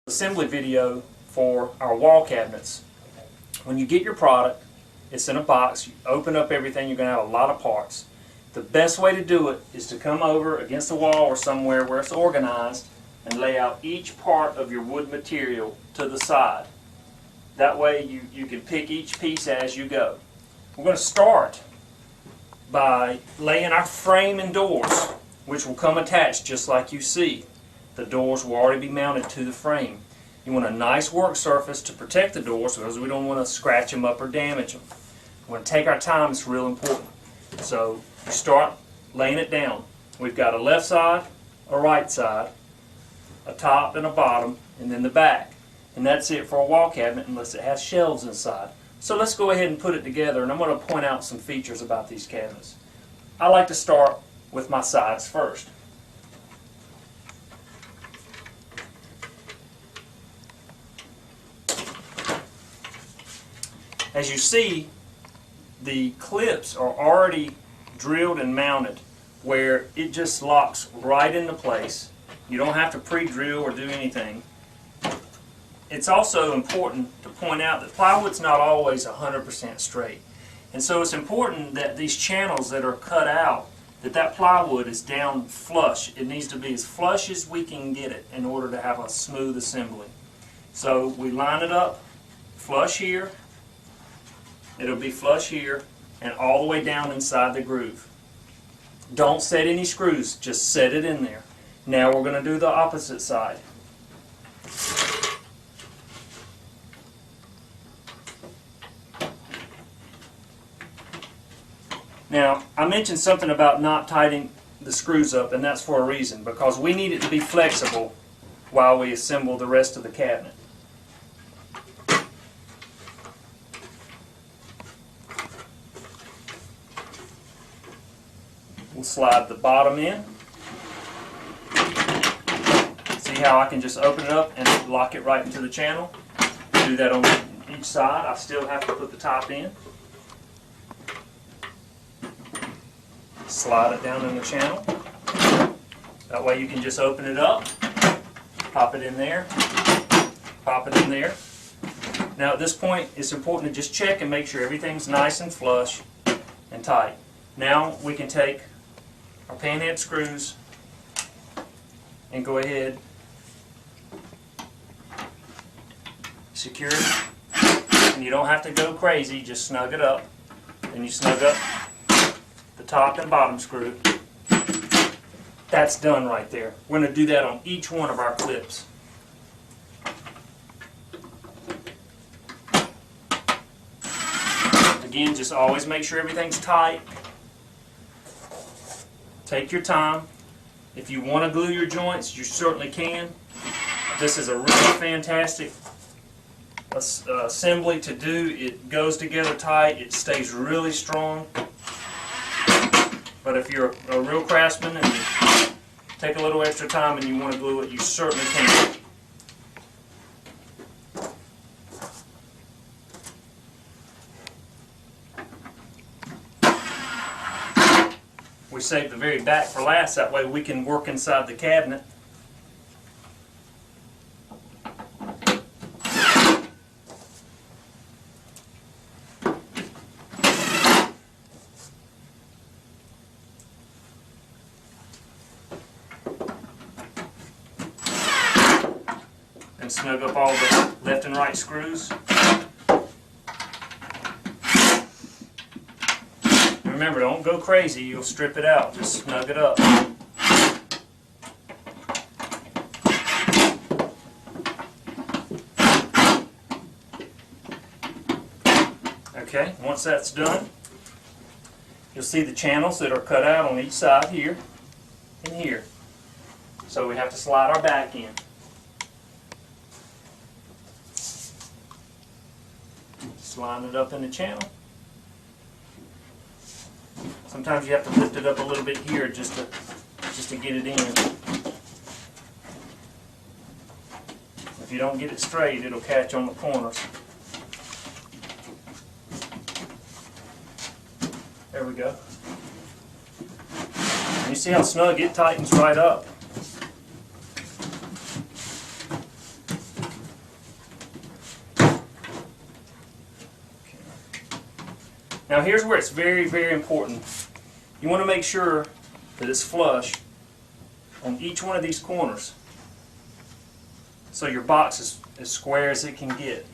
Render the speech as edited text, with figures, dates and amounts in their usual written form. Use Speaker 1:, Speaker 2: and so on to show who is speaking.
Speaker 1: Assembly video for our wall cabinets. When you get your product, it's in a box, you open up everything, you're going to have a lot of parts. The best way to do it is to come over against the wall or somewhere where it's organized and lay out each part of your wood material to the side. That way you can pick each piece as you go. We're going to start by laying our frame and doors, which will come attached just like you see. The doors will already be mounted to the frame. You want a nice work surface to protect the doors because we don't want to scratch them up or damage them. We want to take our time, it's real important. So you start laying it down. We've got a left side, a right side, a top and a bottom, and then the back. And that's it for a wall cabinet unless it has shelves inside. So let's go ahead and put it together, and I'm going to point out some features about these cabinets. I like to start with my sides first. As you see, the clips are already drilled and mounted where it just locks right into place. You don't have to pre-drill or do anything. It's also important to point out that plywood's not always 100% straight. And so it's important that these channels that are cut out, that plywood is down flush. It needs to be as flush as we can get it in order to have a smooth assembly. So we line it up flush here. It'll be flush here and all the way down inside the groove. Don't set any screws, just set it in there. Now we're going to do the opposite side. Now, I mentioned something about not tightening the screws up, and that's for a reason, because we need it to be flexible while we assemble the rest of the cabinet. We'll slide the bottom in. See how I can just open it up and lock it right into the channel? Do that on each side. I still have to put the top in. Slide it down in the channel. That way you can just open it up, pop it in there, pop it in there. Now at this point it's important to just check and make sure everything's nice and flush and tight. Now we can take our panhead screws and go ahead, secure it, and you don't have to go crazy, just snug it up. Then you snug up the top and bottom screw. That's done right there. We're going to do that on each one of our clips. Again, just always make sure everything's tight. Take your time. If you want to glue your joints, you certainly can. This is a really fantastic assembly to do. It goes together tight. It stays really strong. But if you're a real craftsman and you take a little extra time and you want to glue it, you certainly can. We save the very back for last, that way we can work inside the cabinet. And snug up all the left and right screws. Remember, don't go crazy, you'll strip it out. Just snug it up. Okay, once that's done, you'll see the channels that are cut out on each side here and here. So we have to slide our back in. Slide it up in the channel. Sometimes you have to lift it up a little bit here just to get it in. If you don't get it straight, it'll catch on the corners. There we go. And you see how snug it tightens right up. Now here's where it's very, very important. You want to make sure that it's flush on each one of these corners, so your box is as square as it can get.